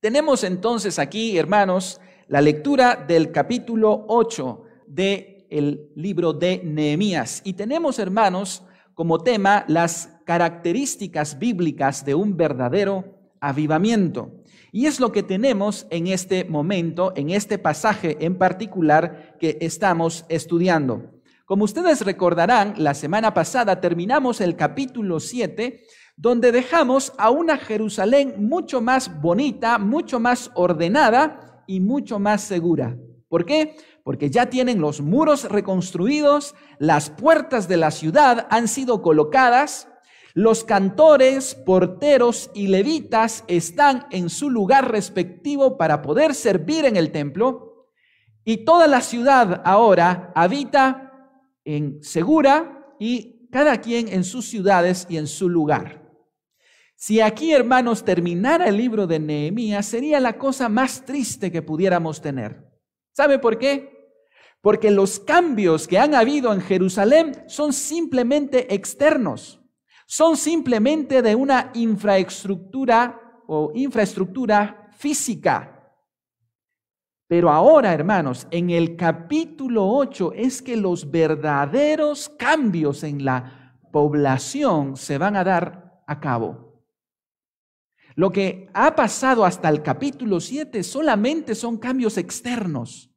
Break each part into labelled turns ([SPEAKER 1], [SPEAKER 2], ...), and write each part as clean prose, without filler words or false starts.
[SPEAKER 1] Tenemos entonces aquí, hermanos, la lectura del capítulo 8 del libro de Nehemías. Y tenemos, hermanos, como tema las características bíblicas de un verdadero avivamiento. Y es lo que tenemos en este momento, en este pasaje en particular que estamos estudiando. Como ustedes recordarán, la semana pasada terminamos el capítulo 7, donde dejamos a una Jerusalén mucho más bonita, mucho más ordenada y mucho más segura. ¿Por qué? Porque ya tienen los muros reconstruidos, las puertas de la ciudad han sido colocadas, los cantores, porteros y levitas están en su lugar respectivo para poder servir en el templo, y toda la ciudad ahora habita en segura y cada quien en sus ciudades y en su lugar. Si aquí, hermanos, terminara el libro de Nehemías, sería la cosa más triste que pudiéramos tener. ¿Sabe por qué? Porque los cambios que han habido en Jerusalén son simplemente externos, son simplemente de una infraestructura física. Pero ahora, hermanos, en el capítulo 8 es que los verdaderos cambios en la población se van a dar a cabo. Lo que ha pasado hasta el capítulo 7 solamente son cambios externos.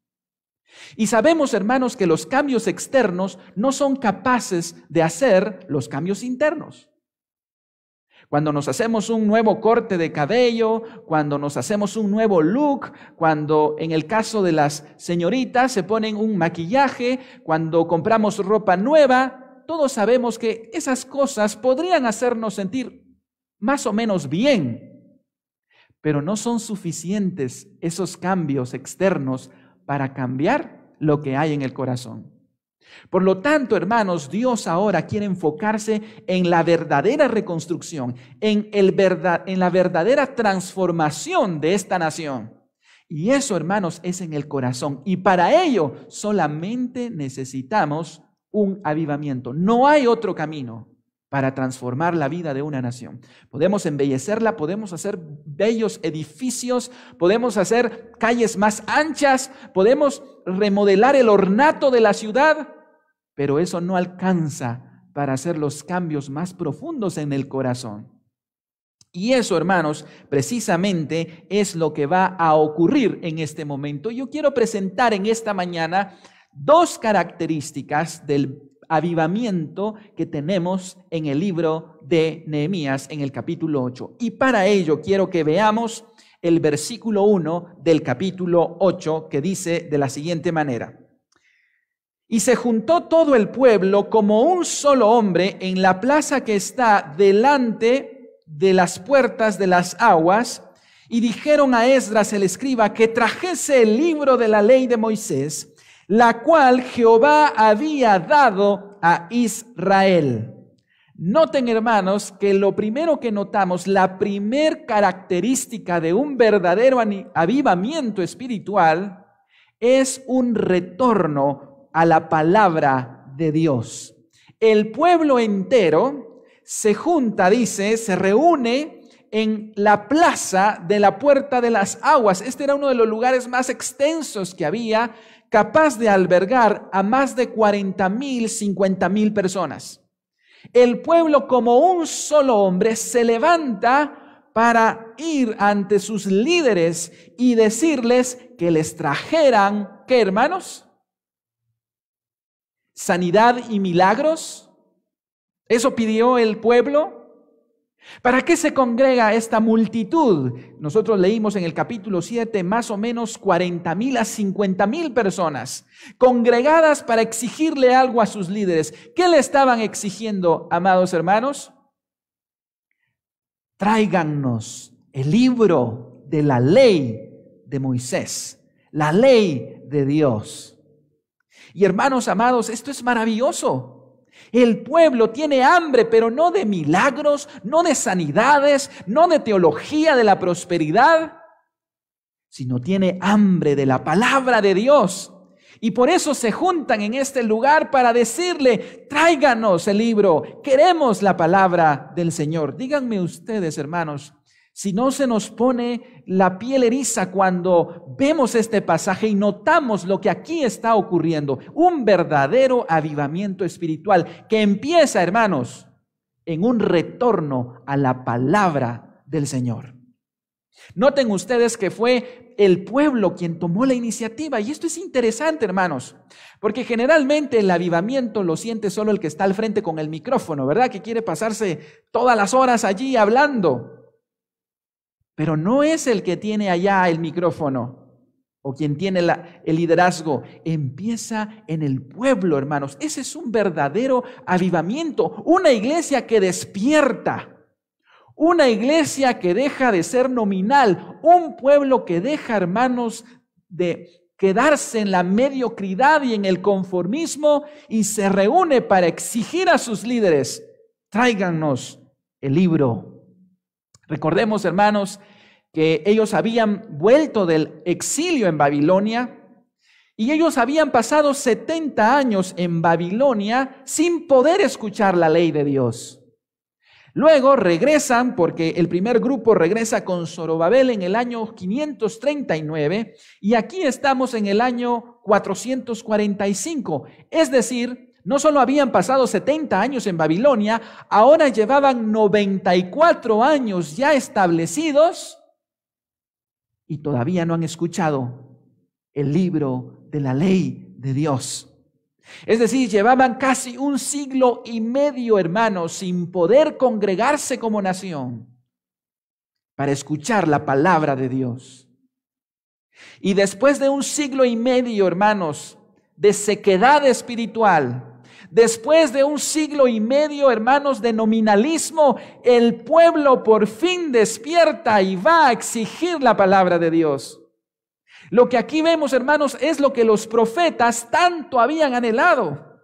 [SPEAKER 1] Y sabemos, hermanos, que los cambios externos no son capaces de hacer los cambios internos. Cuando nos hacemos un nuevo corte de cabello, cuando nos hacemos un nuevo look, cuando en el caso de las señoritas se ponen un maquillaje, cuando compramos ropa nueva, todos sabemos que esas cosas podrían hacernos sentir más o menos bien, pero no son suficientes esos cambios externos para cambiar lo que hay en el corazón. Por lo tanto, hermanos, Dios ahora quiere enfocarse en la verdadera reconstrucción, en la verdadera transformación de esta nación. Y eso, hermanos, es en el corazón. Y para ello solamente necesitamos un avivamiento. No hay otro camino para transformar la vida de una nación. Podemos embellecerla, podemos hacer bellos edificios, podemos hacer calles más anchas, podemos remodelar el ornato de la ciudad, pero eso no alcanza para hacer los cambios más profundos en el corazón. Y eso, hermanos, precisamente es lo que va a ocurrir en este momento. Yo quiero presentar en esta mañana dos características del avivamiento que tenemos en el libro de Nehemías en el capítulo 8. Y para ello quiero que veamos el versículo 1 del capítulo 8, que dice de la siguiente manera: y se juntó todo el pueblo como un solo hombre en la plaza que está delante de las puertas de las aguas, y dijeron a Esdras el escriba que trajese el libro de la ley de Moisés, la cual Jehová había dado a Israel. Noten, hermanos, que lo primero que notamos, la primer característica de un verdadero avivamiento espiritual es un retorno a la palabra de Dios. El pueblo entero se junta, dice, se reúne en la plaza de la puerta de las aguas. Este era uno de los lugares más extensos que había, capaz de albergar a más de 40,000, 50,000 personas. El pueblo, como un solo hombre, se levanta para ir ante sus líderes y decirles que les trajeran, ¿qué, hermanos? Sanidad y milagros. ¿Eso pidió el pueblo? ¿Para qué se congrega esta multitud? Nosotros leímos en el capítulo 7 más o menos 40,000 a 50,000 personas congregadas para exigirle algo a sus líderes. ¿Qué le estaban exigiendo, amados hermanos? Tráiganos el libro de la ley de Moisés, la ley de Dios. Y hermanos amados, esto es maravilloso. El pueblo tiene hambre, pero no de milagros, no de sanidades, no de teología de la prosperidad, sino tiene hambre de la palabra de Dios. Y por eso se juntan en este lugar para decirle: tráiganos el libro, queremos la palabra del Señor. Díganme ustedes, hermanos, Si no se nos pone la piel eriza cuando vemos este pasaje y notamos lo que aquí está ocurriendo. Un verdadero avivamiento espiritual que empieza, hermanos, en un retorno a la palabra del Señor. Noten ustedes que fue el pueblo quien tomó la iniciativa. Y esto es interesante, hermanos, porque generalmente el avivamiento lo siente solo el que está al frente con el micrófono, ¿verdad? Que quiere pasarse todas las horas allí hablando. Pero no es el que tiene allá el micrófono o quien tiene el liderazgo. Empieza en el pueblo, hermanos. Ese es un verdadero avivamiento. Una iglesia que despierta. Una iglesia que deja de ser nominal. Un pueblo que deja, hermanos, de quedarse en la mediocridad y en el conformismo y se reúne para exigir a sus líderes: tráiganos el libro. Recordemos, hermanos, que ellos habían vuelto del exilio en Babilonia y ellos habían pasado 70 años en Babilonia sin poder escuchar la ley de Dios. Luego regresan, porque el primer grupo regresa con Zorobabel en el año 539 y aquí estamos en el año 445. Es decir, no solo habían pasado 70 años en Babilonia, ahora llevaban 94 años ya establecidos y todavía no han escuchado el libro de la ley de Dios. Es decir, llevaban casi 1 siglo y medio, hermanos, sin poder congregarse como nación para escuchar la palabra de Dios. Y después de 1 siglo y medio, hermanos, de sequedad espiritual, después de 1 siglo y medio, hermanos, de nominalismo, el pueblo por fin despierta y va a exigir la palabra de Dios. Lo que aquí vemos, hermanos, es lo que los profetas tanto habían anhelado.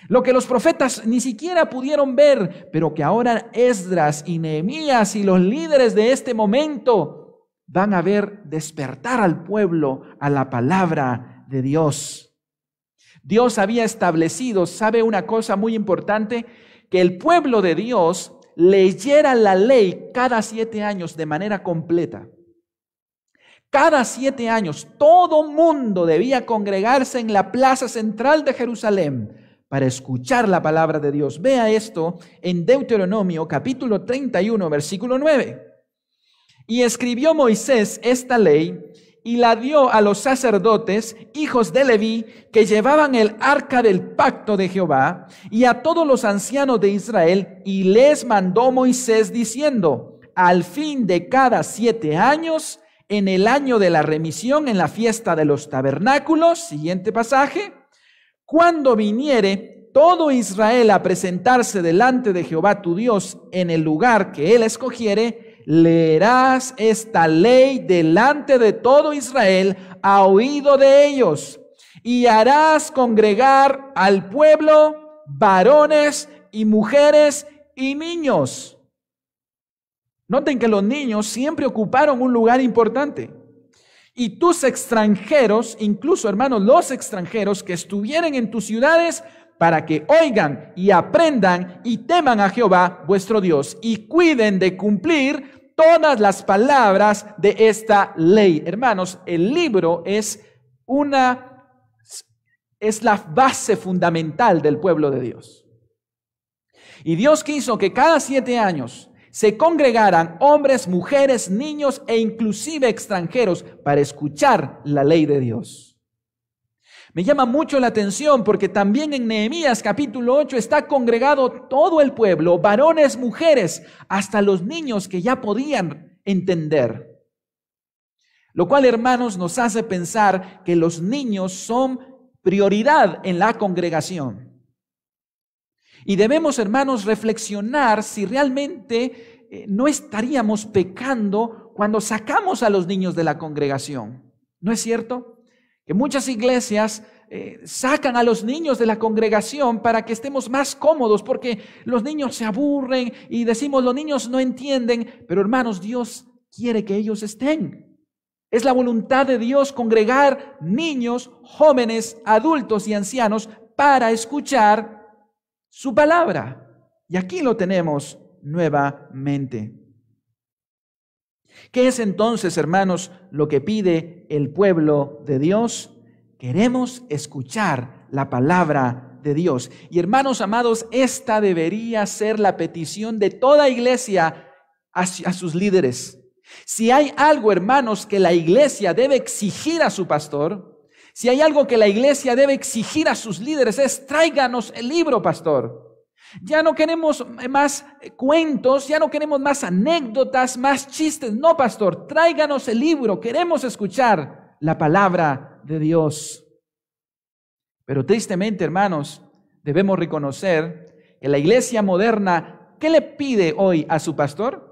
[SPEAKER 1] Lo que los profetas ni siquiera pudieron ver, pero que ahora Esdras y Nehemías y los líderes de este momento van a ver despertar al pueblo a la palabra de Dios. Dios había establecido, ¿sabe una cosa muy importante? Que el pueblo de Dios leyera la ley cada 7 años de manera completa. Cada 7 años todo mundo debía congregarse en la plaza central de Jerusalén para escuchar la palabra de Dios. Vea esto en Deuteronomio capítulo 31, versículo 9. Y escribió Moisés esta ley y la dio a los sacerdotes, hijos de Leví, que llevaban el arca del pacto de Jehová, y a todos los ancianos de Israel, y les mandó Moisés diciendo: al fin de cada 7 años, en el año de la remisión, en la fiesta de los tabernáculos, siguiente pasaje, cuando viniere todo Israel a presentarse delante de Jehová tu Dios en el lugar que él escogiere, leerás esta ley delante de todo Israel a oído de ellos, y harás congregar al pueblo varones y mujeres y niños. Noten que los niños siempre ocuparon un lugar importante. Y tus extranjeros, incluso hermanos, los extranjeros que estuvieran en tus ciudades, para que oigan y aprendan y teman a Jehová vuestro Dios y cuiden de cumplir todas las palabras de esta ley. Hermanos, el libro es la base fundamental del pueblo de Dios. Y Dios quiso que cada 7 años se congregaran hombres, mujeres, niños e inclusive extranjeros para escuchar la ley de Dios. Me llama mucho la atención porque también en Nehemías capítulo 8 está congregado todo el pueblo, varones, mujeres, hasta los niños que ya podían entender. Lo cual, hermanos, nos hace pensar que los niños son prioridad en la congregación. Y debemos, hermanos, reflexionar si realmente no estaríamos pecando cuando sacamos a los niños de la congregación. ¿No es cierto? Que muchas iglesias sacan a los niños de la congregación para que estemos más cómodos, porque los niños se aburren y decimos los niños no entienden, pero hermanos, Dios quiere que ellos estén. Es la voluntad de Dios congregar niños, jóvenes, adultos y ancianos para escuchar su palabra. Y aquí lo tenemos nuevamente. ¿Qué es entonces, hermanos, lo que pide el pueblo de Dios? Queremos escuchar la palabra de Dios. Y hermanos amados, esta debería ser la petición de toda iglesia a sus líderes. Si hay algo, hermanos, que la iglesia debe exigir a su pastor, si hay algo que la iglesia debe exigir a sus líderes, es: tráiganos el libro, pastor. Ya no queremos más cuentos, ya no queremos más anécdotas, más chistes. No, pastor, tráiganos el libro. Queremos escuchar la palabra de Dios. Pero tristemente, hermanos, debemos reconocer que la iglesia moderna, ¿qué le pide hoy a su pastor?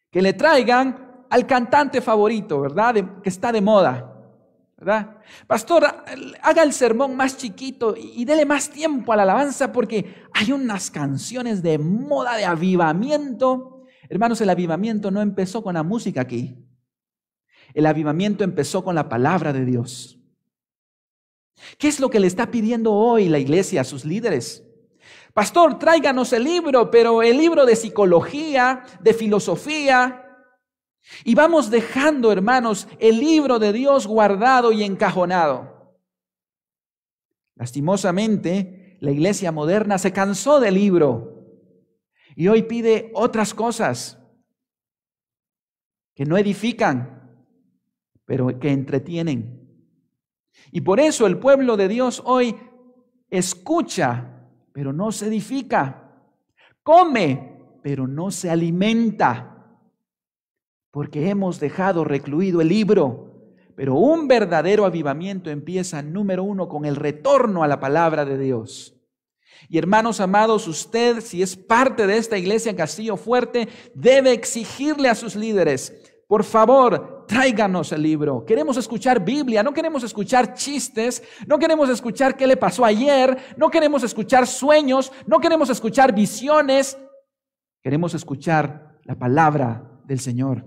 [SPEAKER 1] Que le traigan al cantante favorito, ¿verdad? Que está de moda, ¿verdad? Pastor, haga el sermón más chiquito y dele más tiempo a la alabanza, porque hay unas canciones de moda, de avivamiento. Hermanos, el avivamiento no empezó con la música aquí. El avivamiento empezó con la palabra de Dios. ¿Qué es lo que le está pidiendo hoy la iglesia a sus líderes? Pastor, tráiganos el libro, pero el libro de psicología, de filosofía. Y vamos dejando, hermanos, el libro de Dios guardado y encajonado. Lastimosamente, la iglesia moderna se cansó del libro y hoy pide otras cosas que no edifican, pero que entretienen. Y por eso el pueblo de Dios hoy escucha, pero no se edifica. Come, pero no se alimenta. Porque hemos dejado recluido el libro. Pero un verdadero avivamiento empieza, número uno, con el retorno a la palabra de Dios. Y hermanos amados, usted, si es parte de esta iglesia Castillo Fuerte, debe exigirle a sus líderes: por favor, tráiganos el libro. Queremos escuchar Biblia, no queremos escuchar chistes, no queremos escuchar qué le pasó ayer, no queremos escuchar sueños, no queremos escuchar visiones. Queremos escuchar la palabra del Señor.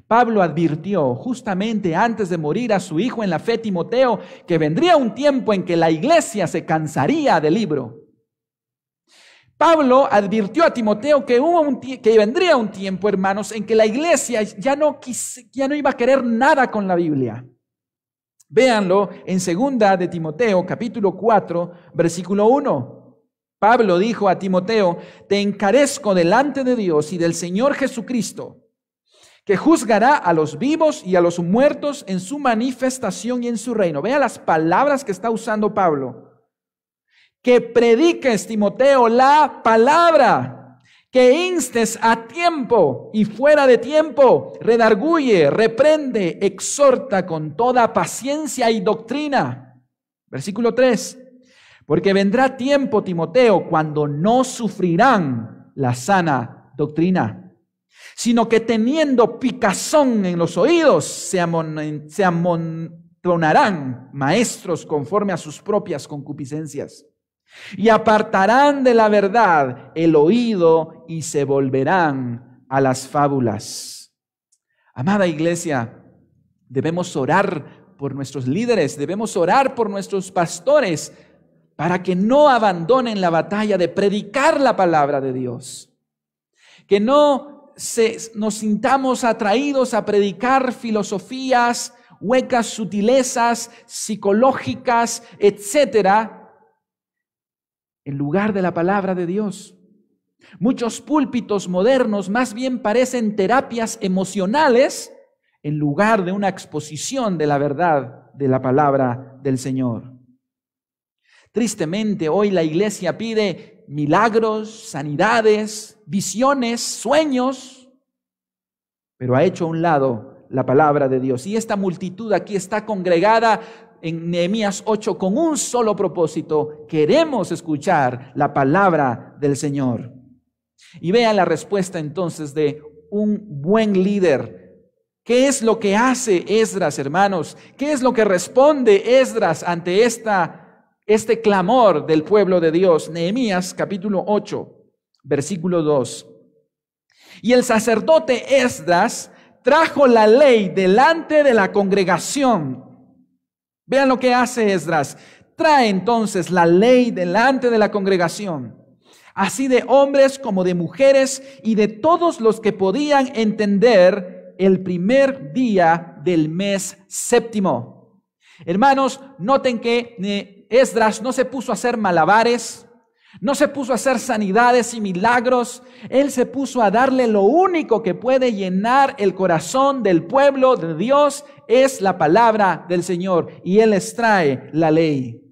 [SPEAKER 1] Pablo advirtió justamente antes de morir a su hijo en la fe, Timoteo, que vendría un tiempo en que la iglesia se cansaría del libro. Pablo advirtió a Timoteo que vendría un tiempo, hermanos, en que la iglesia ya no iba a querer nada con la Biblia. Véanlo en 2 de Timoteo, capítulo 4, versículo 1. Pablo dijo a Timoteo: te encarezco delante de Dios y del Señor Jesucristo, que juzgará a los vivos y a los muertos en su manifestación y en su reino. Vea las palabras que está usando Pablo. Que prediques, Timoteo, la palabra, que instes a tiempo y fuera de tiempo, redarguye, reprende, exhorta con toda paciencia y doctrina. Versículo 3. Porque vendrá tiempo, Timoteo, cuando no sufrirán la sana doctrina, sino que teniendo picazón en los oídos se amontonarán maestros conforme a sus propias concupiscencias. Y apartarán de la verdad el oído y se volverán a las fábulas. Amada iglesia, debemos orar por nuestros líderes, debemos orar por nuestros pastores para que no abandonen la batalla de predicar la palabra de Dios. Que no nos sintamos atraídos a predicar filosofías, huecas sutilezas, psicológicas, etcétera, en lugar de la palabra de Dios. Muchos púlpitos modernos más bien parecen terapias emocionales en lugar de una exposición de la verdad de la palabra del Señor. Tristemente, hoy la iglesia pide milagros, sanidades, visiones, sueños, pero ha hecho a un lado la palabra de Dios. Y esta multitud aquí está congregada en Nehemías 8 con un solo propósito: queremos escuchar la palabra del Señor. Y vean la respuesta entonces de un buen líder. ¿Qué es lo que hace Esdras, hermanos? ¿Qué es lo que responde Esdras ante este clamor del pueblo de Dios? Nehemías capítulo 8, versículo 2. Y el sacerdote Esdras trajo la ley delante de la congregación. Vean lo que hace Esdras. Trae entonces la ley delante de la congregación. así de hombres como de mujeres y de todos los que podían entender el primer día del mes séptimo. Hermanos, noten que Esdras no se puso a hacer malabares, no se puso a hacer sanidades y milagros. Él se puso a darle lo único que puede llenar el corazón del pueblo de Dios, es la palabra del Señor, y Él les trae la ley.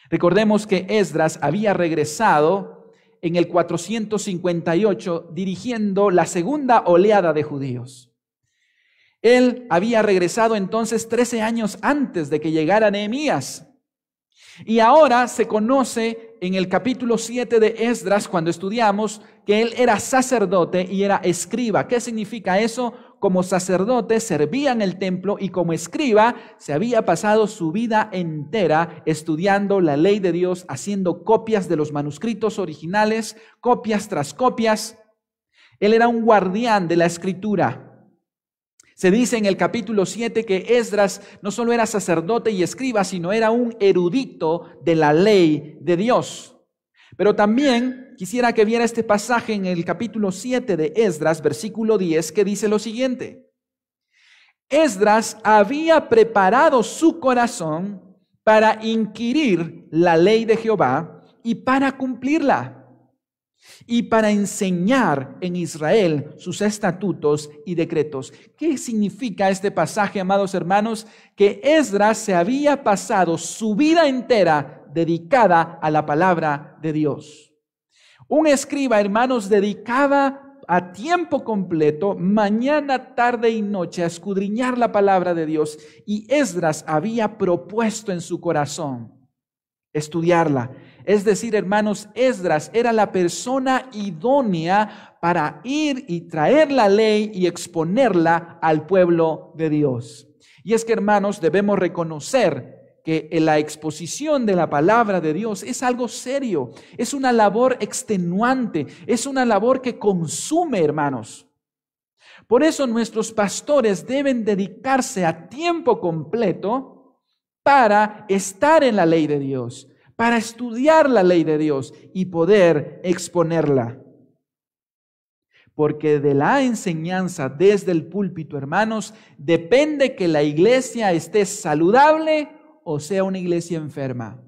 [SPEAKER 1] Recordemos que Esdras había regresado en el 458 dirigiendo la segunda oleada de judíos. Él había regresado entonces 13 años antes de que llegara Nehemías. Y ahora se conoce en el capítulo 7 de Esdras, cuando estudiamos, que él era sacerdote y era escriba. ¿Qué significa eso? Como sacerdote servía en el templo y como escriba se había pasado su vida entera estudiando la ley de Dios, haciendo copias de los manuscritos originales, copias tras copias. Él era un guardián de la escritura. Se dice en el capítulo 7 que Esdras no solo era sacerdote y escriba, sino era un erudito de la ley de Dios. Pero también quisiera que viera este pasaje en el capítulo 7 de Esdras, versículo 10, que dice lo siguiente. Esdras había preparado su corazón para inquirir la ley de Jehová y para cumplirla, y para enseñar en Israel sus estatutos y decretos. ¿Qué significa este pasaje, amados hermanos? Que Esdras se había pasado su vida entera dedicada a la palabra de Dios. Un escriba, hermanos, dedicaba a tiempo completo, mañana, tarde y noche, a escudriñar la palabra de Dios. Y Esdras había propuesto en su corazón estudiarla. Es decir, hermanos, Esdras era la persona idónea para ir y traer la ley y exponerla al pueblo de Dios. Y es que, hermanos, debemos reconocer que la exposición de la palabra de Dios es algo serio, es una labor extenuante, es una labor que consume, hermanos. Por eso nuestros pastores deben dedicarse a tiempo completo para estar en la ley de Dios, para estudiar la ley de Dios y poder exponerla. Porque de la enseñanza desde el púlpito, hermanos, depende que la iglesia esté saludable o sea una iglesia enferma.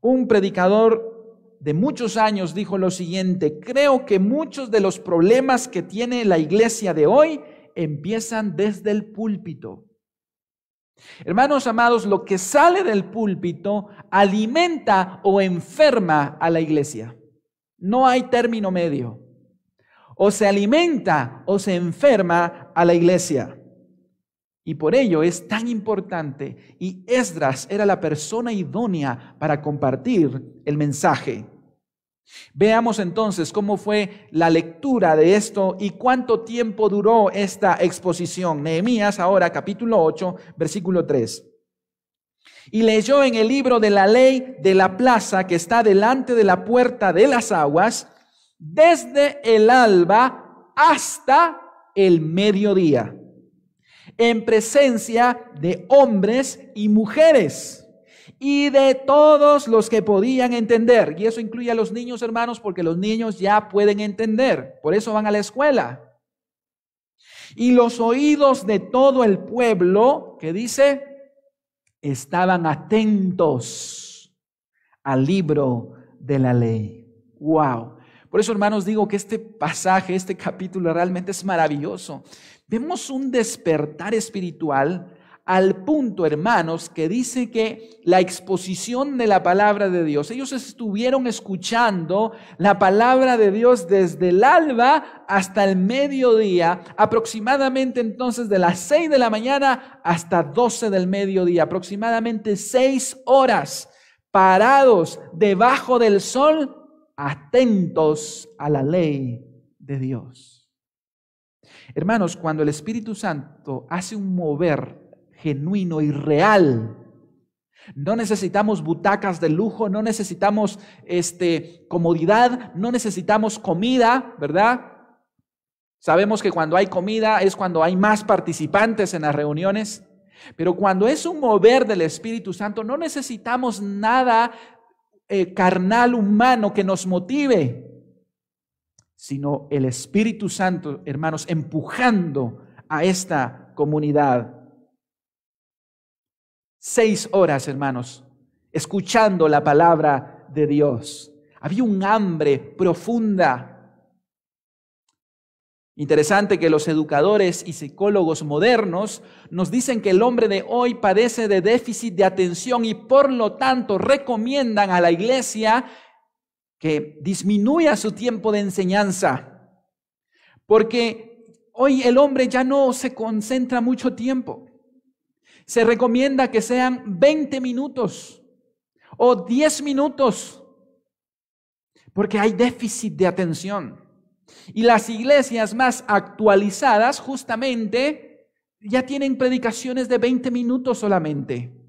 [SPEAKER 1] Un predicador de muchos años dijo lo siguiente: creo que muchos de los problemas que tiene la iglesia de hoy empiezan desde el púlpito. Hermanos amados, lo que sale del púlpito alimenta o enferma a la iglesia. No hay término medio. O se alimenta o se enferma a la iglesia. Y por ello es tan importante, y Esdras era la persona idónea para compartir el mensaje. Veamos entonces cómo fue la lectura de esto y cuánto tiempo duró esta exposición. Nehemías ahora, capítulo 8, versículo 3. Y leyó en el libro de la ley de la plaza que está delante de la puerta de las aguas, desde el alba hasta el mediodía, en presencia de hombres y mujeres, y de todos los que podían entender. Y eso incluye a los niños, hermanos, porque los niños ya pueden entender. Por eso van a la escuela. Y los oídos de todo el pueblo, ¿qué dice? Estaban atentos al libro de la ley. ¡Wow! Por eso, hermanos, digo que este pasaje, este capítulo realmente es maravilloso. Vemos un despertar espiritual al punto, hermanos, que dice que la exposición de la palabra de Dios, ellos estuvieron escuchando la palabra de Dios desde el alba hasta el mediodía, aproximadamente entonces de las 6 de la mañana hasta 12 del mediodía, aproximadamente 6 horas parados debajo del sol, atentos a la ley de Dios. Hermanos, cuando el Espíritu Santo hace un mover genuino y real, no necesitamos butacas de lujo, no necesitamos comodidad, no necesitamos comida, ¿verdad? Sabemos que cuando hay comida es cuando hay más participantes en las reuniones, pero cuando es un mover del Espíritu Santo no necesitamos nada carnal humano que nos motive, sino el Espíritu Santo, hermanos, empujando a esta comunidad. 6 horas, hermanos, escuchando la palabra de Dios. Había un hambre profunda. Interesante que los educadores y psicólogos modernos nos dicen que el hombre de hoy padece de déficit de atención y por lo tanto recomiendan a la iglesia que disminuya su tiempo de enseñanza, porque hoy el hombre ya no se concentra mucho tiempo. Se recomienda que sean 20 minutos o 10 minutos, porque hay déficit de atención. Y las iglesias más actualizadas justamente ya tienen predicaciones de 20 minutos solamente.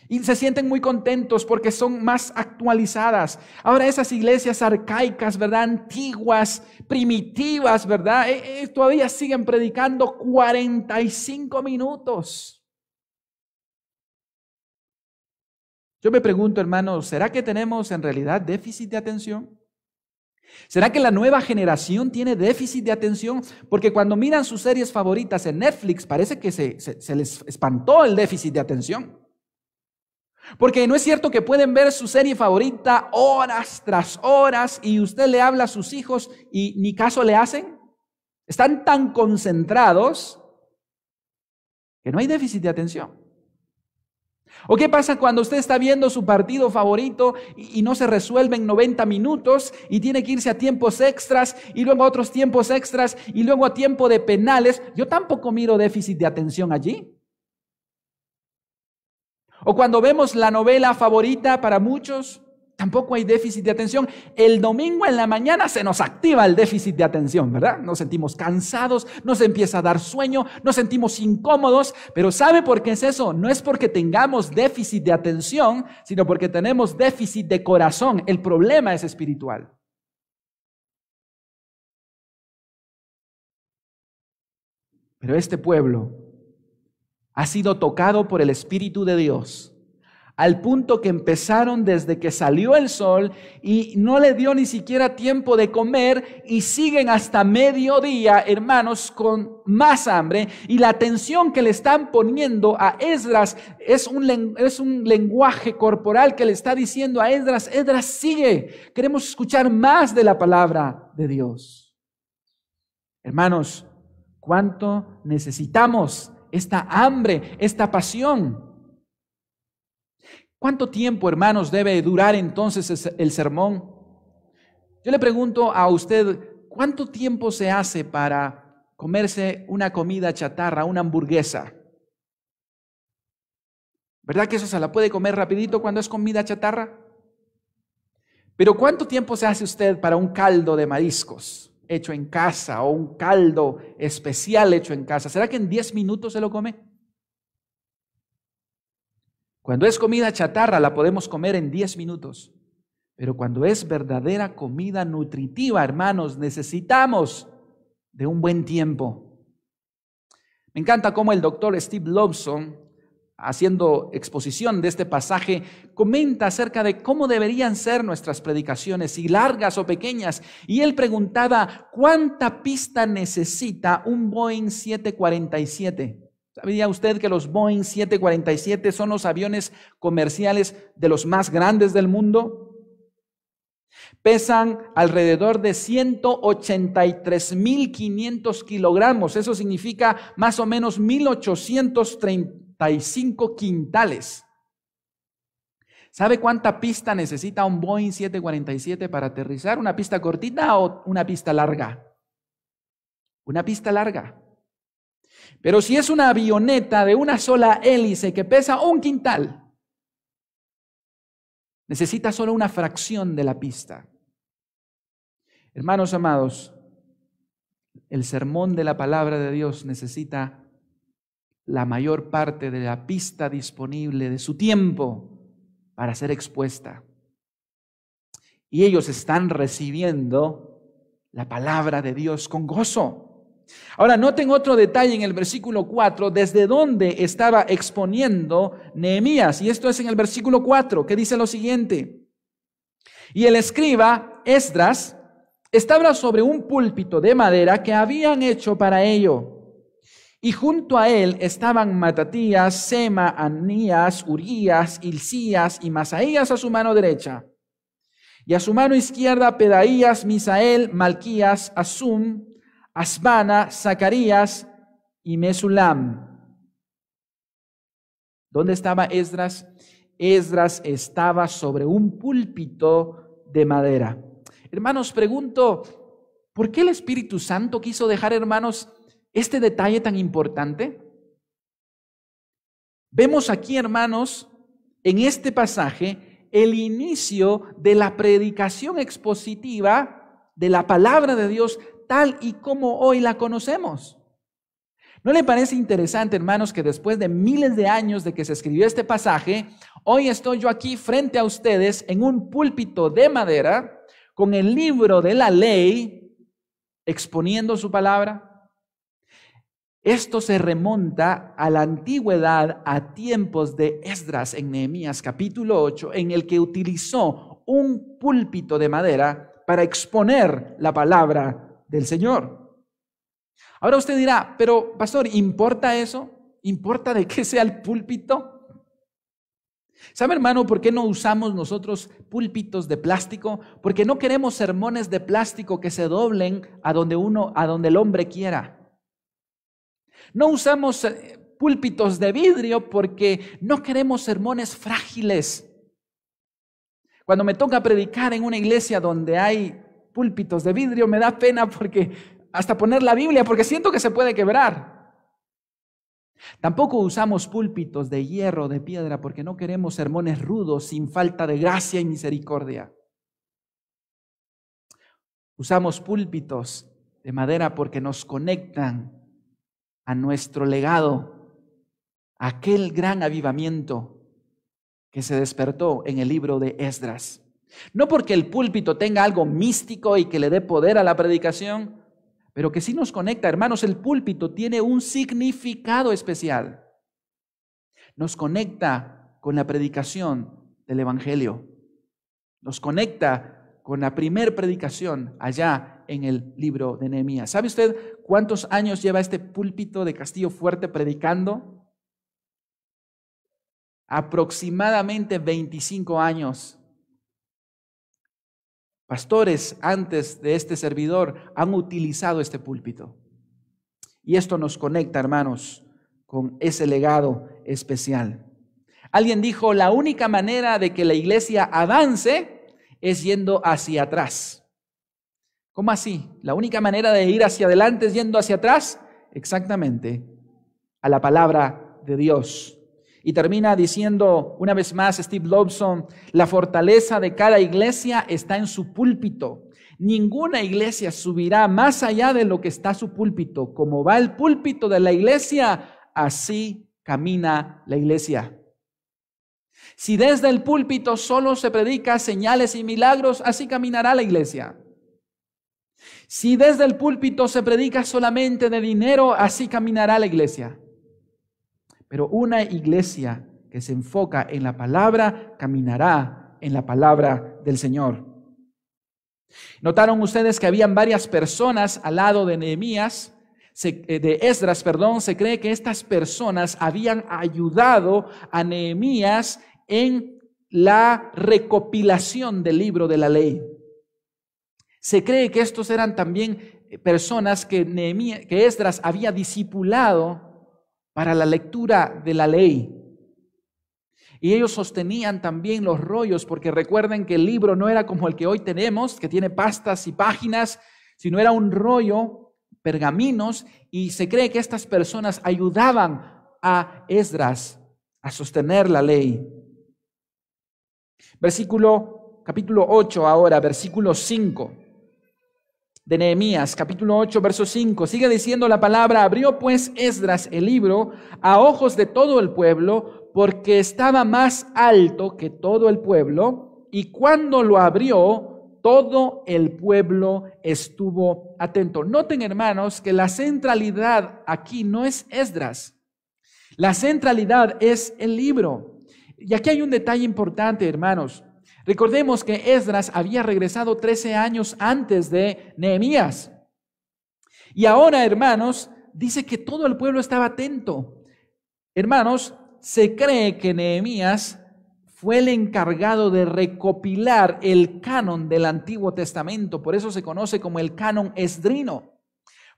[SPEAKER 1] Y se sienten muy contentos porque son más actualizadas. Ahora esas iglesias arcaicas, ¿verdad? Antiguas, primitivas, ¿verdad? Todavía siguen predicando 45 minutos. Yo me pregunto, hermanos, ¿será que tenemos en realidad déficit de atención? ¿Será que la nueva generación tiene déficit de atención? Porque cuando miran sus series favoritas en Netflix, parece que se les espantó el déficit de atención. Porque no es cierto que pueden ver su serie favorita horas tras horas y usted le habla a sus hijos y ni caso le hacen. Están tan concentrados que no hay déficit de atención. ¿O qué pasa cuando usted está viendo su partido favorito y no se resuelve en 90 minutos y tiene que irse a tiempos extras y luego a otros tiempos extras y luego a tiempo de penales? Yo tampoco miro déficit de atención allí. O cuando vemos la novela favorita para muchos, tampoco hay déficit de atención. El domingo en la mañana se nos activa el déficit de atención, ¿verdad? Nos sentimos cansados, nos empieza a dar sueño, nos sentimos incómodos. Pero ¿sabe por qué es eso? No es porque tengamos déficit de atención, sino porque tenemos déficit de corazón. El problema es espiritual. Pero este pueblo ha sido tocado por el Espíritu de Dios, al punto que empezaron desde que salió el sol y no le dio ni siquiera tiempo de comer y siguen hasta mediodía, hermanos, con más hambre. Y la atención que le están poniendo a Esdras es un lenguaje corporal que le está diciendo a Esdras: Esdras, sigue, queremos escuchar más de la palabra de Dios. Hermanos, ¿cuánto necesitamos esta hambre, esta pasión? ¿Cuánto tiempo, hermanos, debe durar entonces el sermón? Yo le pregunto a usted, ¿cuánto tiempo se hace para comerse una comida chatarra, una hamburguesa? ¿Verdad que eso se la puede comer rapidito cuando es comida chatarra? Pero ¿cuánto tiempo se hace usted para un caldo de mariscos hecho en casa o un caldo especial hecho en casa? ¿Será que en 10 minutos se lo come? Cuando es comida chatarra la podemos comer en 10 minutos, pero cuando es verdadera comida nutritiva, hermanos, necesitamos de un buen tiempo. Me encanta cómo el doctor Steve Lobson, haciendo exposición de este pasaje, comenta acerca de cómo deberían ser nuestras predicaciones, si largas o pequeñas. Y él preguntaba, ¿cuánta pista necesita un Boeing 747? ¿Sabía usted que los Boeing 747 son los aviones comerciales de los más grandes del mundo? Pesan alrededor de 183.500 kilogramos. Eso significa más o menos 1.835 quintales. ¿Sabe cuánta pista necesita un Boeing 747 para aterrizar? ¿Una pista cortita o una pista larga? Una pista larga. Pero si es una avioneta de una sola hélice que pesa 1 quintal, necesita solo una fracción de la pista. Hermanos amados, el sermón de la palabra de Dios necesita la mayor parte de la pista disponible de su tiempo para ser expuesta. Y ellos están recibiendo la palabra de Dios con gozo. Ahora, noten otro detalle en el versículo 4, desde donde estaba exponiendo Nehemías. Y esto es en el versículo 4, que dice lo siguiente: Y el escriba, Esdras, estaba sobre un púlpito de madera que habían hecho para ello. Y junto a él estaban Matatías, Sema, Anías, Urías, Hilcías y Masaías a su mano derecha. Y a su mano izquierda Pedaías, Misael, Malquías, Asum, Asbana, Zacarías y Mesulam. ¿Dónde estaba Esdras? Esdras estaba sobre un púlpito de madera. Hermanos, pregunto, ¿por qué el Espíritu Santo quiso dejar, hermanos, este detalle tan importante? Vemos aquí, hermanos, en este pasaje, el inicio de la predicación expositiva de la palabra de Dios tal y como hoy la conocemos. ¿No le parece interesante, hermanos, que después de miles de años de que se escribió este pasaje, hoy estoy yo aquí frente a ustedes en un púlpito de madera con el libro de la ley exponiendo su palabra? Esto se remonta a la antigüedad, a tiempos de Esdras en Nehemías capítulo 8, en el que utilizó un púlpito de madera para exponer la palabra del Señor. Ahora usted dirá, pero pastor, ¿importa eso? ¿Importa de qué sea el púlpito? ¿Sabe, hermano, por qué no usamos nosotros púlpitos de plástico? Porque no queremos sermones de plástico que se doblen a donde el hombre quiera. No usamos púlpitos de vidrio porque no queremos sermones frágiles. Cuando me toca predicar en una iglesia donde hay púlpitos de vidrio, me da pena porque hasta poner la Biblia, porque siento que se puede quebrar. Tampoco usamos púlpitos de hierro, de piedra, porque no queremos sermones rudos, sin falta de gracia y misericordia. Usamos púlpitos de madera porque nos conectan a nuestro legado, a aquel gran avivamiento que se despertó en el libro de Esdras. No porque el púlpito tenga algo místico y que le dé poder a la predicación, pero que sí nos conecta. Hermanos, el púlpito tiene un significado especial. Nos conecta con la predicación del Evangelio. Nos conecta con la primer predicación allá en el libro de Nehemías. ¿Sabe usted cuántos años lleva este púlpito de Castillo Fuerte predicando? Aproximadamente 25 años. Pastores antes de este servidor han utilizado este púlpito. Y esto nos conecta, hermanos, con ese legado especial. Alguien dijo, la única manera de que la iglesia avance es yendo hacia atrás. ¿Cómo así? ¿La única manera de ir hacia adelante es yendo hacia atrás? Exactamente, a la palabra de Dios. Y termina diciendo una vez más Steve Lobson, la fortaleza de cada iglesia está en su púlpito. Ninguna iglesia subirá más allá de lo que está su púlpito. Como va el púlpito de la iglesia, así camina la iglesia. Si desde el púlpito solo se predica señales y milagros, así caminará la iglesia. Si desde el púlpito se predica solamente de dinero, así caminará la iglesia. Pero una iglesia que se enfoca en la palabra, caminará en la palabra del Señor. ¿Notaron ustedes que habían varias personas al lado de Nehemías? De Esdras, se cree que estas personas habían ayudado a Nehemías en la recopilación del libro de la ley. Se cree que estos eran también personas que Esdras había discipulado para la lectura de la ley. Y ellos sostenían también los rollos, porque recuerden que el libro no era como el que hoy tenemos, que tiene pastas y páginas, sino era un rollo, pergaminos, y se cree que estas personas ayudaban a Esdras a sostener la ley. Capítulo 8 ahora, versículo 5. De Nehemías, capítulo 8, verso 5, sigue diciendo la palabra, abrió pues Esdras el libro a ojos de todo el pueblo, porque estaba más alto que todo el pueblo, y cuando lo abrió, todo el pueblo estuvo atento. Noten, hermanos, que la centralidad aquí no es Esdras, la centralidad es el libro. Y aquí hay un detalle importante, hermanos. Recordemos que Esdras había regresado 13 años antes de Nehemías. Y ahora, hermanos, dice que todo el pueblo estaba atento. Hermanos, se cree que Nehemías fue el encargado de recopilar el canon del Antiguo Testamento. Por eso se conoce como el canon esdrino.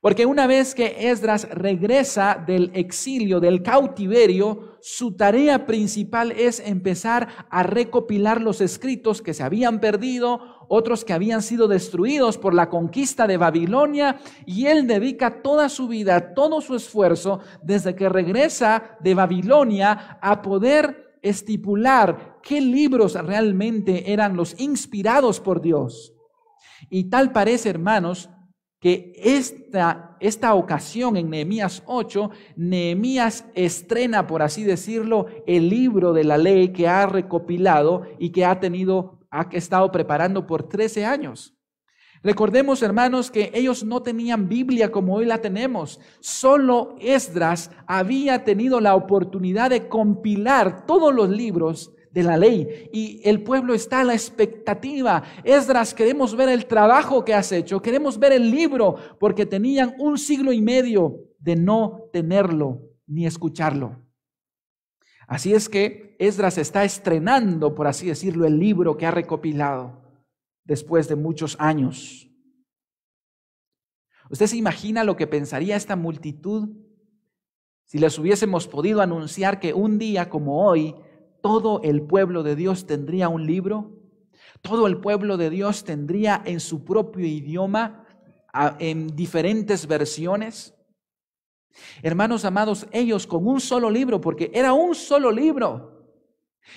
[SPEAKER 1] Porque una vez que Esdras regresa del exilio, del cautiverio, su tarea principal es empezar a recopilar los escritos que se habían perdido, otros que habían sido destruidos por la conquista de Babilonia, y él dedica toda su vida, todo su esfuerzo, desde que regresa de Babilonia, a poder estipular qué libros realmente eran los inspirados por Dios. Y tal parece, hermanos, que esta ocasión en Nehemías 8, Nehemías estrena, por así decirlo, el libro de la ley que ha recopilado y que ha estado preparando por 13 años. Recordemos, hermanos, que ellos no tenían Biblia como hoy la tenemos. Solo Esdras había tenido la oportunidad de compilar todos los libros de la ley, y el pueblo está a la expectativa. Esdras, queremos ver el trabajo que has hecho, queremos ver el libro, porque tenían 1 siglo y medio de no tenerlo ni escucharlo. Así es que Esdras está estrenando, por así decirlo, el libro que ha recopilado después de muchos años. ¿Usted se imagina lo que pensaría esta multitud si les hubiésemos podido anunciar que un día como hoy todo el pueblo de Dios tendría un libro? Todo el pueblo de Dios tendría en su propio idioma, en diferentes versiones. Hermanos amados, ellos con un solo libro, porque era un solo libro.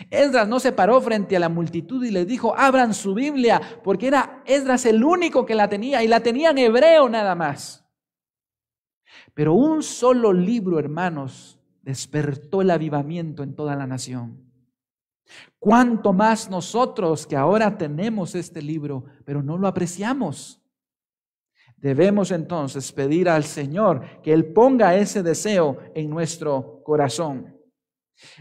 [SPEAKER 1] Esdras no se paró frente a la multitud y les dijo: abran su Biblia, porque era Esdras el único que la tenía, y la tenía en hebreo nada más. Pero un solo libro, hermanos, despertó el avivamiento en toda la nación. ¿Cuánto más nosotros que ahora tenemos este libro, pero no lo apreciamos? Debemos entonces pedir al Señor que Él ponga ese deseo en nuestro corazón.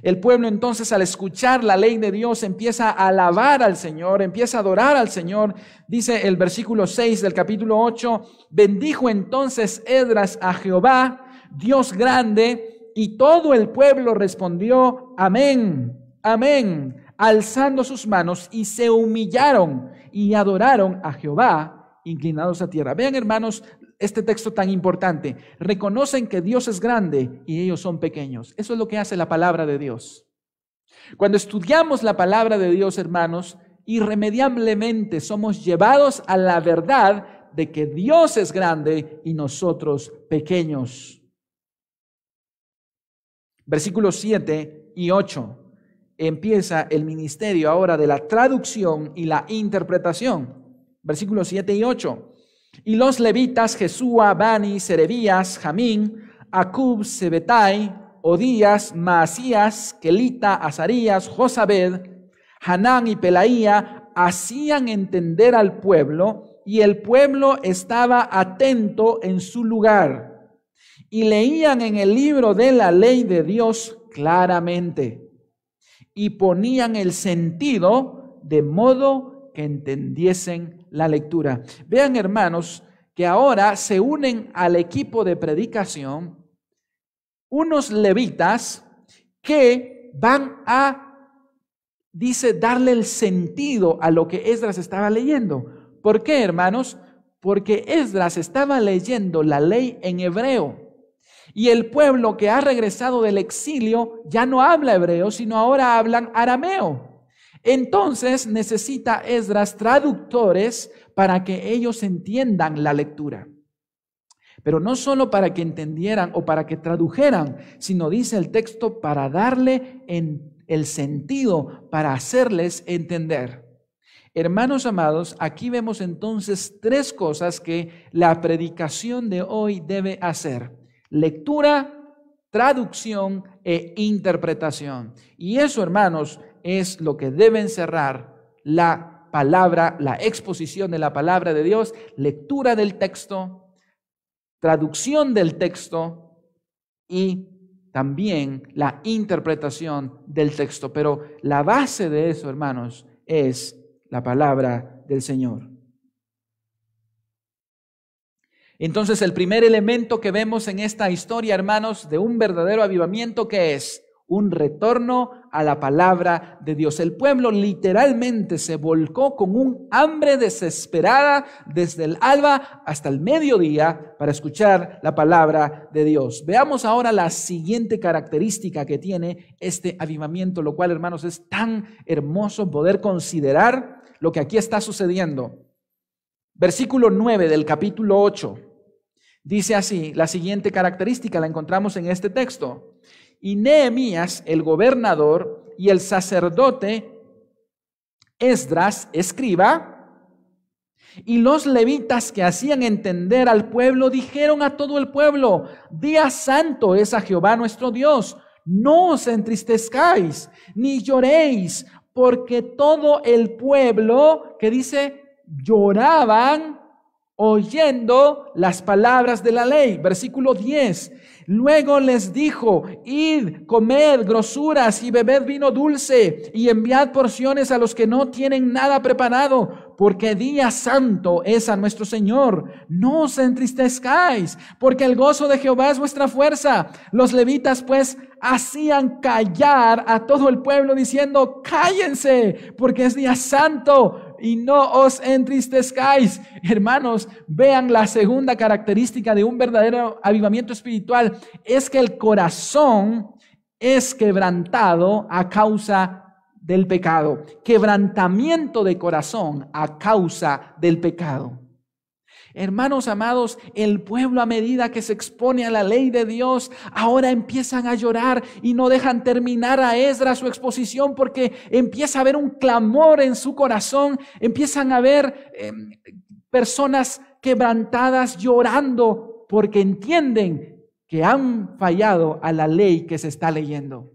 [SPEAKER 1] El pueblo entonces, al escuchar la ley de Dios, empieza a alabar al Señor, empieza a adorar al Señor. Dice el versículo 6 del capítulo 8: bendijo entonces Esdras a Jehová, Dios grande, y todo el pueblo respondió: amén, amén, alzando sus manos, y se humillaron y adoraron a Jehová, inclinados a tierra. Vean, hermanos, este texto tan importante. Reconocen que Dios es grande y ellos son pequeños. Eso es lo que hace la palabra de Dios. Cuando estudiamos la palabra de Dios, hermanos, irremediablemente somos llevados a la verdad de que Dios es grande y nosotros pequeños. Versículos 7 y 8. Empieza el ministerio ahora de la traducción y la interpretación. Versículos 7 y 8. Y los levitas Jesúa, Bani, Serebías, Jamín, Acub, Sebetai, Odías, Maasías, Kelita, Azarías, Josabed, Hanán y Pelaía hacían entender al pueblo, y el pueblo estaba atento en su lugar, y leían en el libro de la ley de Dios claramente, y ponían el sentido de modo que entendiesen la lectura. Vean, hermanos, que ahora se unen al equipo de predicación unos levitas que van a, dice, darle el sentido a lo que Esdras estaba leyendo. ¿Por qué, hermanos? Porque Esdras estaba leyendo la ley en hebreo. Y el pueblo que ha regresado del exilio ya no habla hebreo, sino ahora hablan arameo. Entonces necesita Esdras traductores para que ellos entiendan la lectura. Pero no solo para que entendieran o para que tradujeran, sino, dice el texto, para darle el sentido, para hacerles entender. Hermanos amados, aquí vemos entonces 3 cosas que la predicación de hoy debe hacer: lectura, traducción e interpretación. Y eso, hermanos, es lo que debe encerrar la palabra, la exposición de la palabra de Dios: lectura del texto, traducción del texto y también la interpretación del texto. Pero la base de eso, hermanos, es la palabra del Señor. Entonces, el primer elemento que vemos en esta historia, hermanos, de un verdadero avivamiento, ¿qué es? Un retorno a la palabra de Dios. El pueblo literalmente se volcó con un hambre desesperada desde el alba hasta el mediodía para escuchar la palabra de Dios. Veamos ahora la siguiente característica que tiene este avivamiento, lo cual, hermanos, es tan hermoso poder considerar lo que aquí está sucediendo. Versículo 9 del capítulo 8. Dice así, la siguiente característica la encontramos en este texto. Y Nehemías, el gobernador, y el sacerdote Esdras, escriba, y los levitas que hacían entender al pueblo, dijeron a todo el pueblo: día santo es a Jehová nuestro Dios, no os entristezcáis, ni lloréis, porque todo el pueblo, que dice, lloraban oyendo las palabras de la ley. Versículo 10. Luego les dijo: id, comed grosuras y bebed vino dulce, y enviad porciones a los que no tienen nada preparado, porque día santo es a nuestro Señor. No os entristezcáis, porque el gozo de Jehová es vuestra fuerza. Los levitas pues hacían callar a todo el pueblo, diciendo: cállense, porque es día santo, y no os entristezcáis. Hermanos, vean la segunda característica de un verdadero avivamiento espiritual, es que el corazón es quebrantado a causa del pecado. Quebrantamiento de corazón a causa del pecado. Hermanos amados, el pueblo, a medida que se expone a la ley de Dios, ahora empiezan a llorar y no dejan terminar a Esdras su exposición, porque empieza a haber un clamor en su corazón, empiezan a haber personas quebrantadas llorando porque entienden que han fallado a la ley que se está leyendo.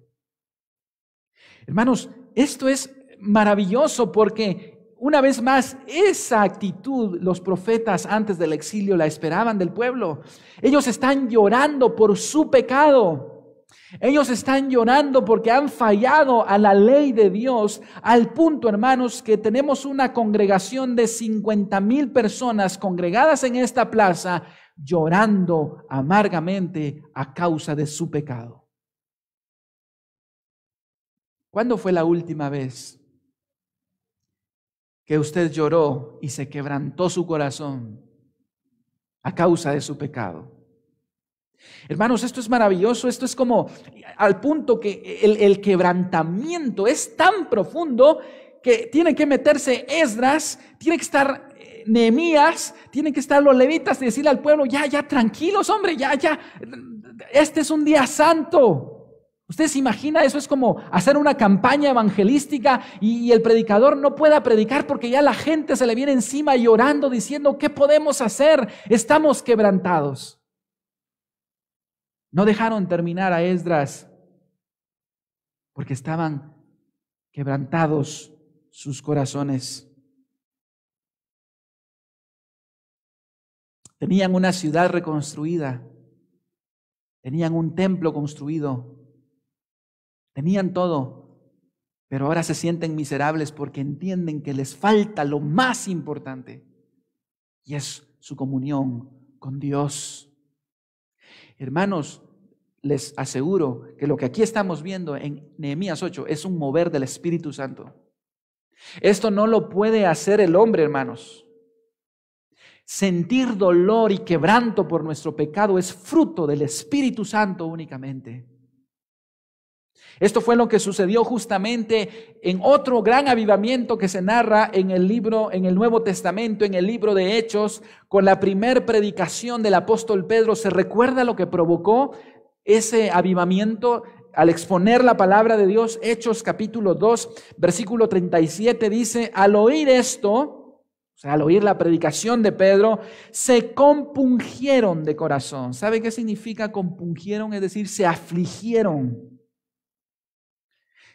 [SPEAKER 1] Hermanos, esto es maravilloso porque una vez más, esa actitud los profetas antes del exilio la esperaban del pueblo. Ellos están llorando por su pecado. Ellos están llorando porque han fallado a la ley de Dios, al punto, hermanos, que tenemos una congregación de 50,000 personas congregadas en esta plaza, llorando amargamente a causa de su pecado. ¿Cuándo fue la última vez que usted lloró y se quebrantó su corazón a causa de su pecado? Hermanos, esto es maravilloso. Esto es como al punto que el quebrantamiento es tan profundo que tiene que meterse Esdras, tiene que estar Nehemías, tienen que estar los levitas y decirle al pueblo: ya, tranquilos, hombre, ya, este es un día santo. ¿Usted se imagina? Eso es como hacer una campaña evangelística y el predicador no pueda predicar porque ya la gente se le viene encima llorando, diciendo: ¿qué podemos hacer? Estamos quebrantados. No dejaron terminar a Esdras porque estaban quebrantados sus corazones. Tenían una ciudad reconstruida, tenían un templo construido, tenían todo, pero ahora se sienten miserables porque entienden que les falta lo más importante, y es su comunión con Dios. Hermanos, les aseguro que lo que aquí estamos viendo en Nehemías 8 es un mover del Espíritu Santo. Esto no lo puede hacer el hombre, hermanos. Sentir dolor y quebranto por nuestro pecado es fruto del Espíritu Santo únicamente. Esto fue lo que sucedió justamente en otro gran avivamiento que se narra en el Nuevo Testamento, en el libro de Hechos, con la primer predicación del apóstol Pedro. ¿Se recuerda lo que provocó ese avivamiento al exponer la palabra de Dios? Hechos capítulo 2, versículo 37 dice: al oír esto, o sea, al oír la predicación de Pedro, se compungieron de corazón. ¿Sabe qué significa compungieron? Es decir, se afligieron.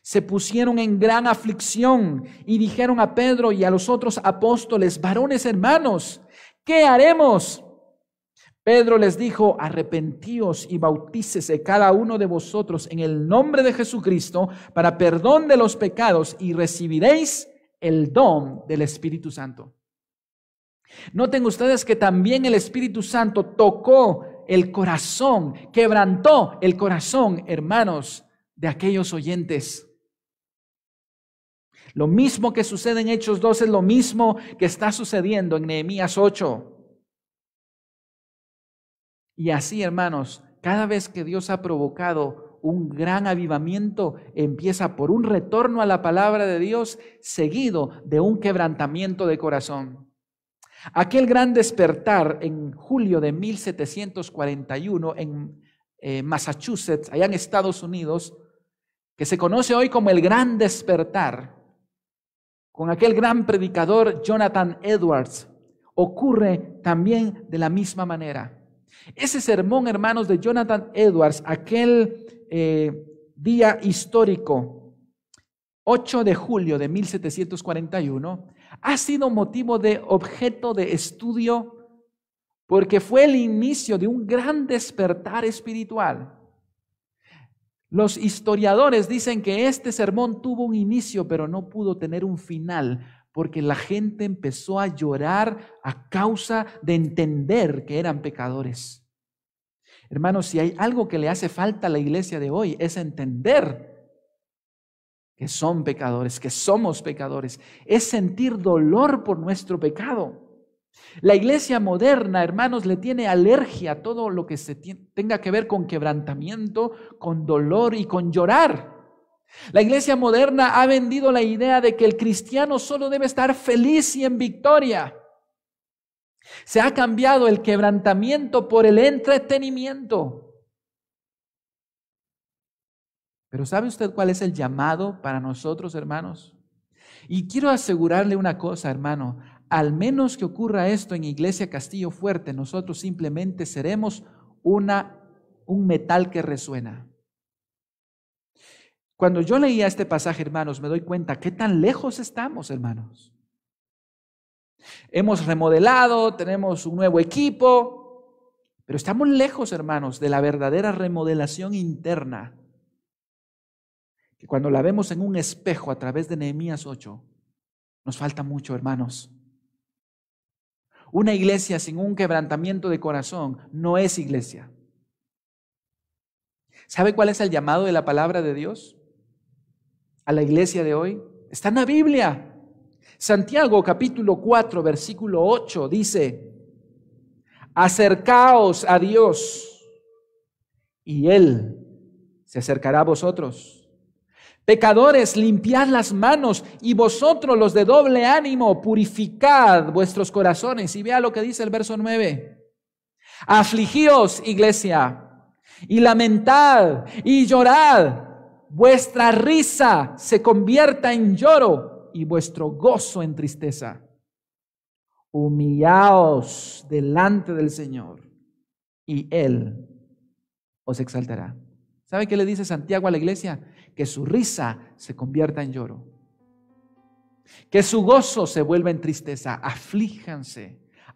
[SPEAKER 1] Se pusieron en gran aflicción y dijeron a Pedro y a los otros apóstoles: varones hermanos, ¿qué haremos? Pedro les dijo: arrepentíos y bautícese cada uno de vosotros en el nombre de Jesucristo para perdón de los pecados y recibiréis el don del Espíritu Santo. Noten ustedes que también el Espíritu Santo tocó el corazón, quebrantó el corazón, hermanos, de aquellos oyentes. Lo mismo que sucede en Hechos 2 es lo mismo que está sucediendo en Nehemías 8. Y así, hermanos, cada vez que Dios ha provocado un gran avivamiento, empieza por un retorno a la palabra de Dios, seguido de un quebrantamiento de corazón. Aquel gran despertar en julio de 1741 en Massachusetts, allá en Estados Unidos, que se conoce hoy como el Gran Despertar, con aquel gran predicador Jonathan Edwards, ocurre también de la misma manera. Ese sermón, hermanos, de Jonathan Edwards, aquel día histórico, 8 de julio de 1741, ha sido motivo de objeto de estudio porque fue el inicio de un gran despertar espiritual. Los historiadores dicen que este sermón tuvo un inicio, pero no pudo tener un final, porque la gente empezó a llorar a causa de entender que eran pecadores. Hermanos, si hay algo que le hace falta a la iglesia de hoy, es entender que son pecadores, que somos pecadores, es sentir dolor por nuestro pecado. La iglesia moderna, hermanos, le tiene alergia a todo lo que tenga que ver con quebrantamiento, con dolor y con llorar. La iglesia moderna ha vendido la idea de que el cristiano solo debe estar feliz y en victoria. Se ha cambiado el quebrantamiento por el entretenimiento. Pero ¿sabe usted cuál es el llamado para nosotros, hermanos? Y quiero asegurarle una cosa, hermano. Al menos que ocurra esto en Iglesia Castillo Fuerte, nosotros simplemente seremos un metal que resuena. Cuando yo leía este pasaje, hermanos, me doy cuenta qué tan lejos estamos, hermanos. Hemos remodelado, tenemos un nuevo equipo, pero estamos lejos, hermanos, de la verdadera remodelación interna. Que cuando la vemos en un espejo a través de Nehemías 8, nos falta mucho, hermanos. Una iglesia sin un quebrantamiento de corazón no es iglesia. ¿Sabe cuál es el llamado de la palabra de Dios a la iglesia de hoy? Está en la Biblia. Santiago capítulo 4, versículo 8 dice: acercaos a Dios y Él se acercará a vosotros. Pecadores, limpiad las manos, y vosotros los de doble ánimo, purificad vuestros corazones. Y vea lo que dice el verso 9. Afligíos, iglesia, y lamentad, y llorad. Vuestra risa se convierta en lloro, y vuestro gozo en tristeza. Humillaos delante del Señor, y Él os exaltará. ¿Sabe qué le dice Santiago a la iglesia? Que su risa se convierta en lloro, que su gozo se vuelva en tristeza.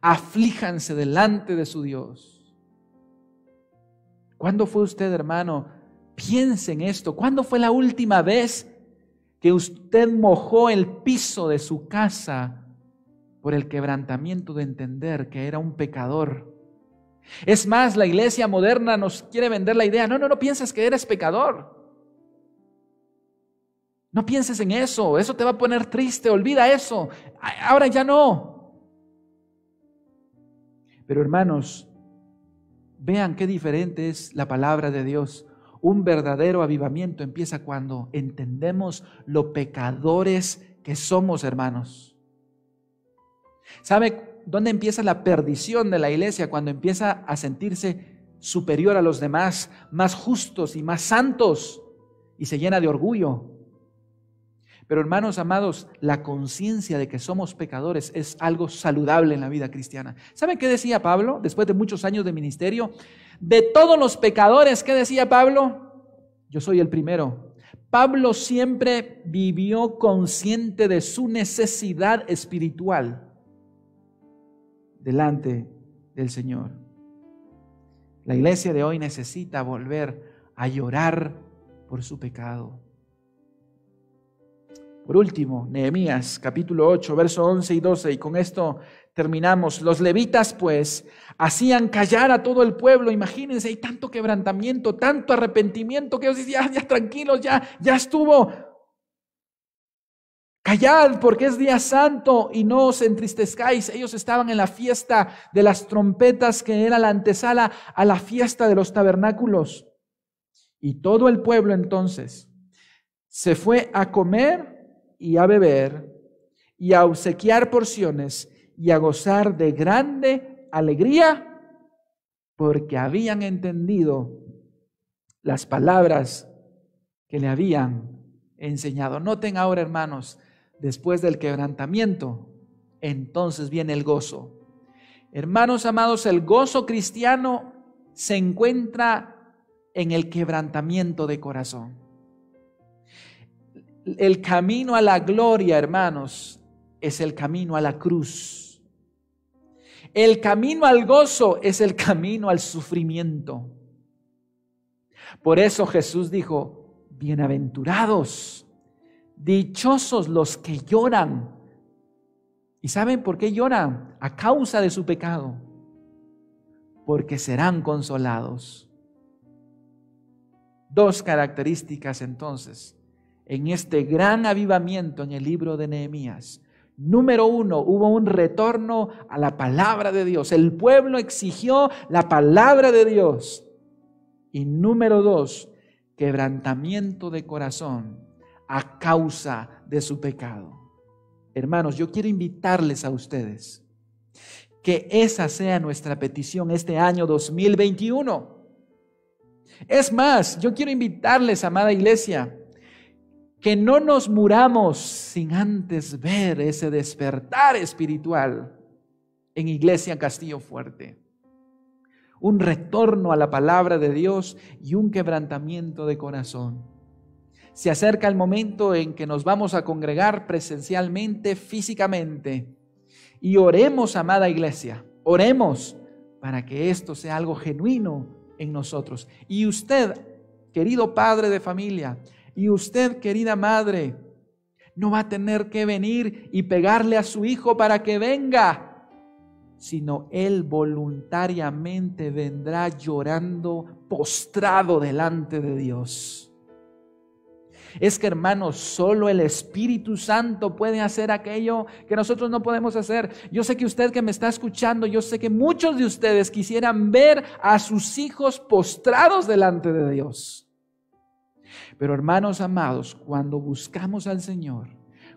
[SPEAKER 1] Aflíjanse delante de su Dios. ¿Cuándo fue usted, hermano? Piense en esto. ¿Cuándo fue la última vez que usted mojó el piso de su casa por el quebrantamiento de entender que era un pecador? Es más, la iglesia moderna nos quiere vender la idea: no pienses que eres pecador. No pienses en eso, eso te va a poner triste, olvida eso, ahora ya no. Pero hermanos, vean qué diferente es la palabra de Dios. Un verdadero avivamiento empieza cuando entendemos lo pecadores que somos, hermanos. ¿Sabe dónde empieza la perdición de la iglesia? Cuando empieza a sentirse superior a los demás, más justos y más santos, y se llena de orgullo. Pero hermanos amados, la conciencia de que somos pecadores es algo saludable en la vida cristiana. ¿Saben qué decía Pablo después de muchos años de ministerio? De todos los pecadores, ¿qué decía Pablo? Yo soy el primero. Pablo siempre vivió consciente de su necesidad espiritual delante del Señor. La iglesia de hoy necesita volver a llorar por su pecado. Por último, Nehemías capítulo 8, verso 11 y 12, y con esto terminamos. Los levitas pues hacían callar a todo el pueblo. Imagínense, hay tanto quebrantamiento, tanto arrepentimiento que ellos decían, ya tranquilos, ya estuvo. Callad porque es día santo y no os entristezcáis. Ellos estaban en la fiesta de las trompetas, que era la antesala a la fiesta de los tabernáculos. Y todo el pueblo entonces se fue a comer y a beber y a obsequiar porciones y a gozar de grande alegría, porque habían entendido las palabras que le habían enseñado. Noten ahora, hermanos, después del quebrantamiento, entonces viene el gozo. Hermanos amados, el gozo cristiano se encuentra en el quebrantamiento de corazón. El camino a la gloria, hermanos, es el camino a la cruz. El camino al gozo es el camino al sufrimiento. Por eso Jesús dijo, bienaventurados, dichosos los que lloran. ¿Y saben por qué lloran? A causa de su pecado. Porque serán consolados. Dos características entonces en este gran avivamiento en el libro de Nehemías. Número uno, hubo un retorno a la palabra de Dios. El pueblo exigió la palabra de Dios. Y número dos, quebrantamiento de corazón a causa de su pecado. Hermanos, yo quiero invitarles a ustedes que esa sea nuestra petición este año 2021. Es más, yo quiero invitarles, amada iglesia, que no nos muramos sin antes ver ese despertar espiritual en Iglesia Castillo Fuerte. Un retorno a la palabra de Dios y un quebrantamiento de corazón. Se acerca el momento en que nos vamos a congregar presencialmente, físicamente. Y oremos, amada iglesia, oremos para que esto sea algo genuino en nosotros. Y usted, querido padre de familia, y usted, querida madre, no va a tener que venir y pegarle a su hijo para que venga, sino él voluntariamente vendrá llorando, postrado delante de Dios. Es que, hermanos, solo el Espíritu Santo puede hacer aquello que nosotros no podemos hacer. Yo sé que usted que me está escuchando, yo sé que muchos de ustedes quisieran ver a sus hijos postrados delante de Dios. Pero, hermanos amados, cuando buscamos al Señor,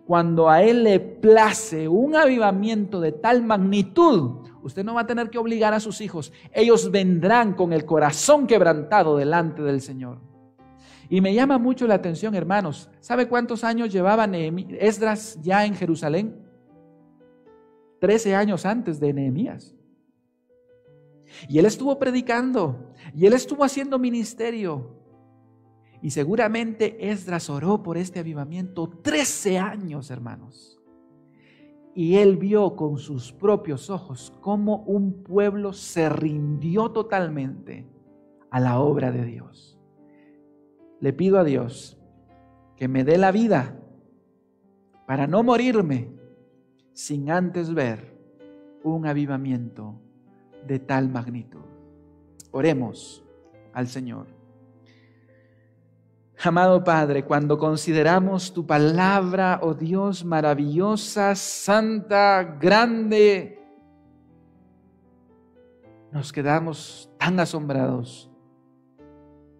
[SPEAKER 1] cuando a Él le place un avivamiento de tal magnitud, usted no va a tener que obligar a sus hijos. Ellos vendrán con el corazón quebrantado delante del Señor. Y me llama mucho la atención, hermanos. ¿Sabe cuántos años llevaba Esdras ya en Jerusalén? 13 años antes de Nehemías. Y él estuvo predicando, y él estuvo haciendo ministerio. Y seguramente Esdras oró por este avivamiento 13 años, hermanos. Y él vio con sus propios ojos cómo un pueblo se rindió totalmente a la obra de Dios. Le pido a Dios que me dé la vida para no morirme sin antes ver un avivamiento de tal magnitud. Oremos al Señor. Amado Padre, cuando consideramos tu palabra, oh Dios, maravillosa, santa, grande, nos quedamos tan asombrados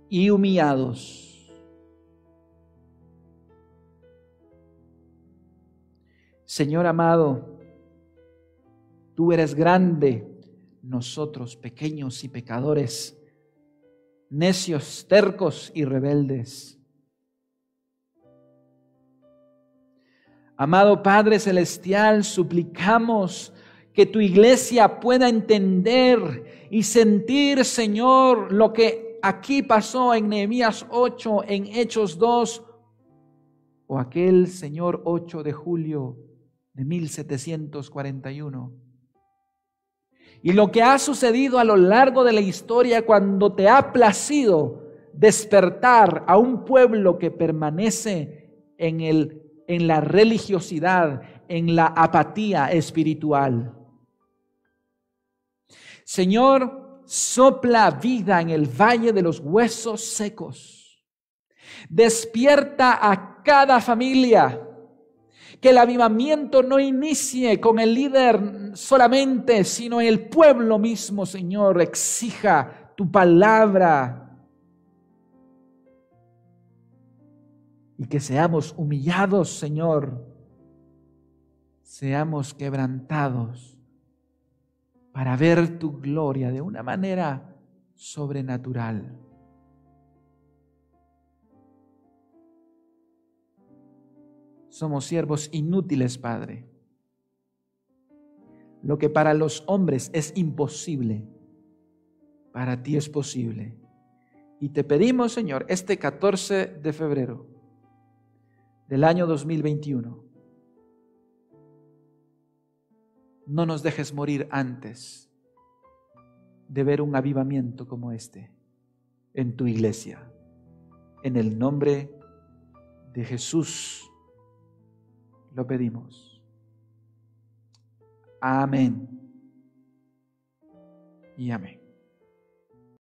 [SPEAKER 1] y humillados. Señor amado, tú eres grande, nosotros pequeños y pecadores, necios, tercos y rebeldes. Amado Padre Celestial, suplicamos que tu iglesia pueda entender y sentir, Señor, lo que aquí pasó en Nehemías 8, en Hechos 2, o aquel, Señor, 8 de julio de 1741. Y lo que ha sucedido a lo largo de la historia cuando te ha placido despertar a un pueblo que permanece en el en la religiosidad, en la apatía espiritual. Señor, sopla vida en el valle de los huesos secos. Despierta a cada familia. Que el avivamiento no inicie con el líder solamente, sino el pueblo mismo, Señor. Exija tu palabra. Y que seamos humillados, Señor. Seamos quebrantados para ver tu gloria de una manera sobrenatural. Somos siervos inútiles, Padre. Lo que para los hombres es imposible, para ti es posible. Y te pedimos, Señor, este 14 de febrero del año 2021, no nos dejes morir antes de ver un avivamiento como este en tu iglesia. En el nombre de Jesús lo pedimos. Amén y amén.